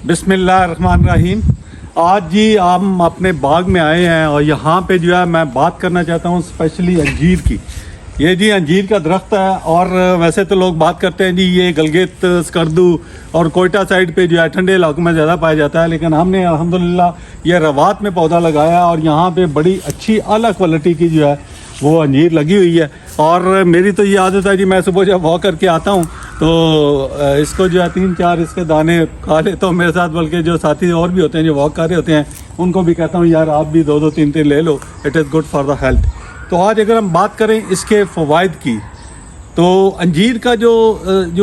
बिस्मिल्लाहिर्रहमानिर्रहीम। आज जी हम अपने बाग में आए हैं और यहाँ पे जो है मैं बात करना चाहता हूँ स्पेशली अंजीर की। ये जी अंजीर का दरख्त है और वैसे तो लोग बात करते हैं जी ये गलगित, स्कर्दू और कोयटा साइड पे जो है ठंडे इलाकों में ज़्यादा पाया जाता है, लेकिन हमने अल्हम्दुलिल्लाह ये रवात में पौधा लगाया और यहाँ पे बड़ी अच्छी आला क्वालिटी की जो है वो अंजीर लगी हुई है। और मेरी तो ये आदत है जी, मैं सुबह जब वॉक करके आता हूँ तो इसको जो है 3-4 इसके दाने खा लेता हूँ मेरे साथ, बल्कि जो साथी और भी होते हैं जो वॉक कर रहे होते हैं उनको भी कहता हूँ यार आप भी 2-2 3-3 ले लो, it is good for the health. तो आज अगर हम बात करें इसके फ़वाइद की, तो अंजीर का जो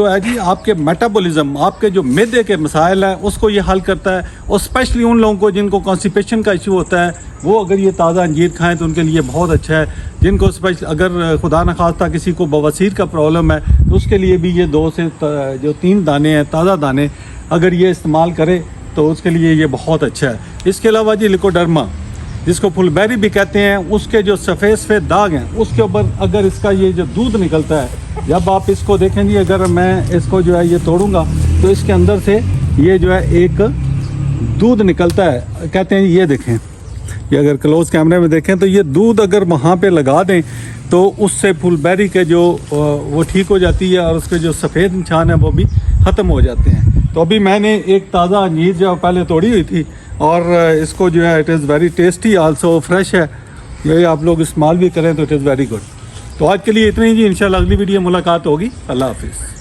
है जी आपके मेटाबॉलिज्म, आपके जो मैदे के मसाइल हैं उसको ये हल करता है। और स्पेशली उन लोगों को जिनको कॉन्स्टिपेशन का इशू होता है वो अगर ये ताज़ा अंजीर खाएं तो उनके लिए बहुत अच्छा है। जिनको स्पेशल अगर खुदा न खास्ता किसी को बवासीर का प्रॉब्लम है तो उसके लिए भी ये 2 से 3 दाने हैं, ताज़ा दाने अगर ये इस्तेमाल करे तो उसके लिए ये बहुत अच्छा है। इसके अलावा जी लिकोडर्मा जिसको फुलबेरी भी कहते हैं, उसके जो सफ़ेद दाग हैं उसके ऊपर अगर इसका ये जो दूध निकलता है, जब आप इसको देखें जी, अगर मैं इसको जो है ये तोड़ूंगा तो इसके अंदर से ये जो है एक दूध निकलता है, कहते हैं ये देखें, ये अगर क्लोज कैमरे में देखें तो ये दूध अगर वहाँ पे लगा दें तो उससे फुलबेरी के जो वो ठीक हो जाती है और उसके जो सफ़ेद निशान है वो भी ख़त्म हो जाते हैं। तो अभी मैंने एक ताज़ा अंजीर जो पहले तोड़ी हुई थी और इसको जो है it is very tasty, also fresh है, ये आप लोग इस्तेमाल भी करें तो इट इज़ वेरी गुड। तो आज के लिए इतना ही जी, इंशाल्लाह अगली वीडियो मुलाकात होगी। अल्लाह हाफिज़।